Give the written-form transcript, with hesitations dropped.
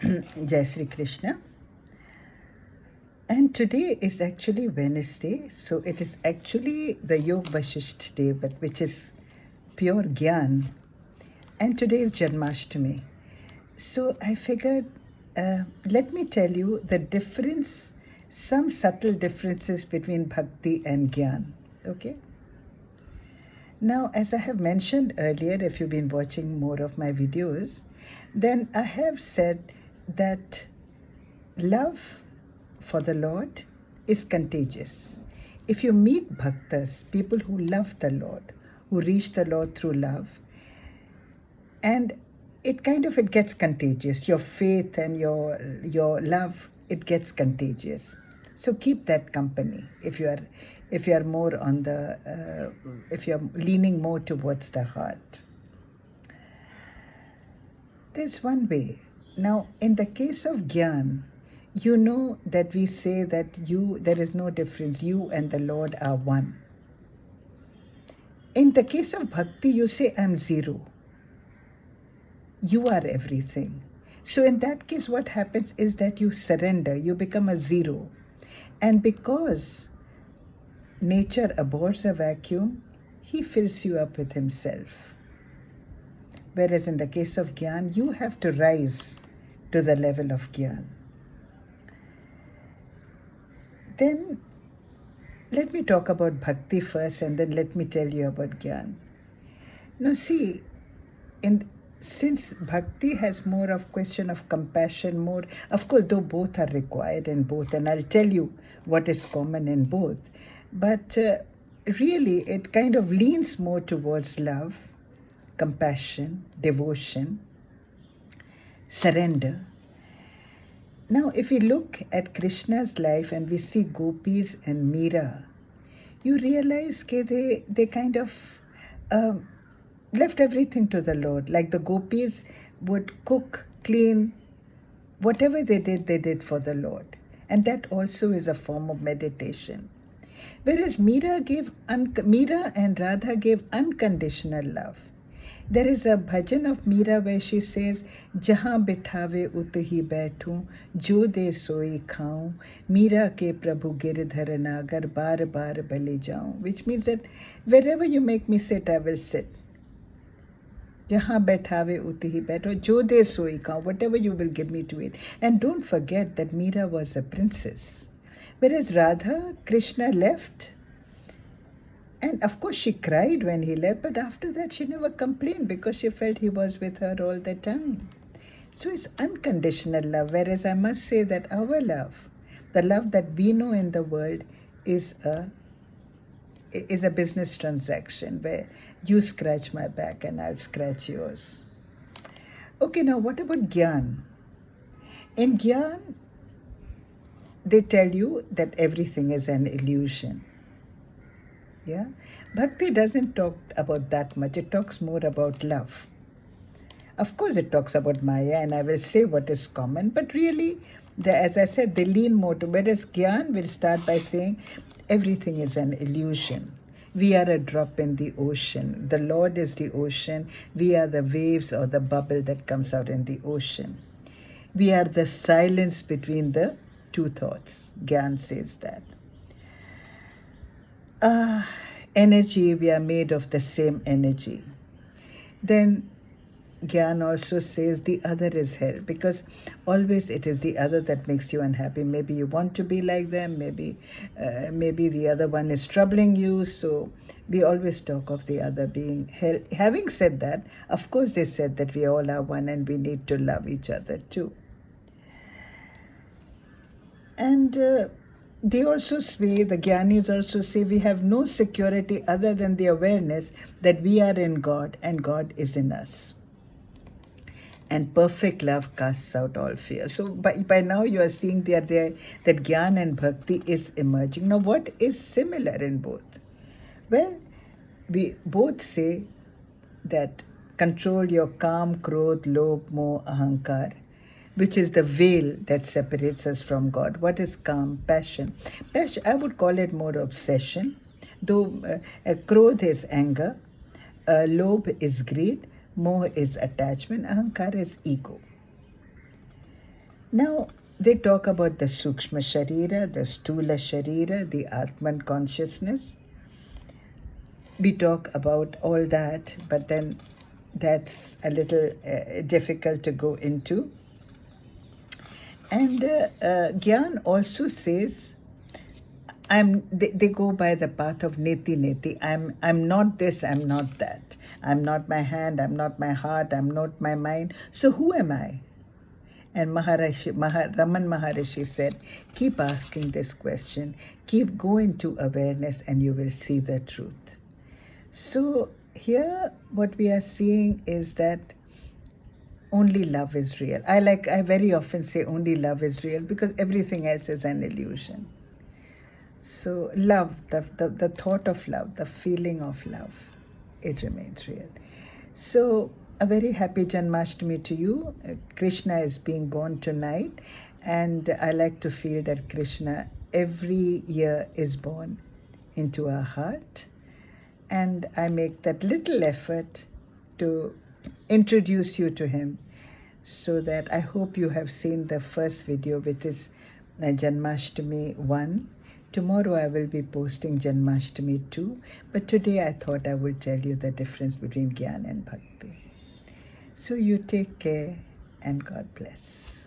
Jai Sri Krishna. And today is actually Wednesday, so it is actually the Yog Vashisht day, but which is pure Gyan. And today is Janmashtami. So I figured, let me tell you the difference, some subtle differences between Bhakti and Gyan. Okay? Now, as I have mentioned earlier, if you've been watching more of my videos, then I have said that love for the Lord is contagious. If you meet bhaktas, people who love the Lord, who reach the Lord through love, and it gets contagious. Your faith and your love, it gets contagious. So keep that company if you are more on the if you're leaning more towards the heart. There's one way. Now, in the case of Gyan, you know that we say that there is no difference. You and the Lord are one. In the case of Bhakti, you say, I'm zero. You are everything. So in that case, what happens is that you surrender. You become a zero. And because nature abhors a vacuum, he fills you up with himself. Whereas in the case of Gyan, you have to rise to the level of Gyan. Then let me talk about Bhakti first, and then let me tell you about Gyan. Now see, since Bhakti has more of question of compassion, more, of course, though both are required in both, and I'll tell you what is common in both. But really, it kind of leans more towards love, compassion, devotion, surrender. Now, if we look at Krishna's life and we see gopis and Meera, you realize that they kind of left everything to the Lord. Like the gopis would cook, clean, whatever they did for the Lord. And that also is a form of meditation. Whereas Meera and Radha gave unconditional love. There is a bhajan of Meera where she says, Jahan bithave ut hi baithun, jo de soi khaun, Meera ke prabhu girdhar nagar, bar bar bale jaun. Which means that wherever you make me sit, I will sit. Jahan bithave ut hi baithun, jo de soi khaun, whatever you will give me to eat. And don't forget that Meera was a princess. Whereas Radha, Krishna left. And of course, she cried when he left, but after that, she never complained because she felt he was with her all the time. So it's unconditional love, whereas I must say that our love, the love that we know in the world, is a business transaction where you scratch my back and I'll scratch yours. Okay, now what about Gyan? In Gyan, they tell you that everything is an illusion. Yeah, Bhakti doesn't talk about that much. It talks more about love. Of course, it talks about Maya, and I will say what is common, but really, as I said, they lean more to, whereas Gyan will start by saying everything is an illusion. We are a drop in the ocean. The Lord is the ocean. We are the waves or the bubble that comes out in the ocean. We are the silence between the two thoughts. Gyan says that. Energy, we are made of the same energy. Then Gyan also says the other is hell, because always it is the other that makes you unhappy. Maybe you want to be like them, maybe the other one is troubling you, so we always talk of the other being hell. Having said that, of course they said that we all are one and we need to love each other too. And they also say, the Gyanis also say, we have no security other than the awareness that we are in God and God is in us. And perfect love casts out all fear. So by now you are seeing that Gyan and Bhakti is emerging. Now what is similar in both? Well, we both say that control your Kam, Krodh, Lobh, Moh, Ahankar, which is the veil that separates us from God. What is Kam? Passion. Passion, I would call it more obsession, though Krodh is anger, Lobh is greed, Moh is attachment, Ahankar is ego. Now, they talk about the Sukshma Sharira, the Stula Sharira, the Atman consciousness. We talk about all that, but then that's a little difficult to go into. And Gyan also says, they go by the path of neti neti. I'm not this, I'm not that. I'm not my hand, I'm not my heart, I'm not my mind. So who am I? And Raman Maharishi said, keep asking this question, keep going to awareness, and you will see the truth. So here what we are seeing is that only love is real. I very often say only love is real because everything else is an illusion. So love, the thought of love, the feeling of love, it remains real. So a very happy Janmashtami to you. Krishna is being born tonight, and I like to feel that Krishna every year is born into our heart, and I make that little effort to introduce you to him, so that I hope you have seen the first video, which is Janmashtami 1. Tomorrow I will be posting Janmashtami 2, but today I thought I would tell you the difference between Gyan and Bhakti. So you take care and God bless.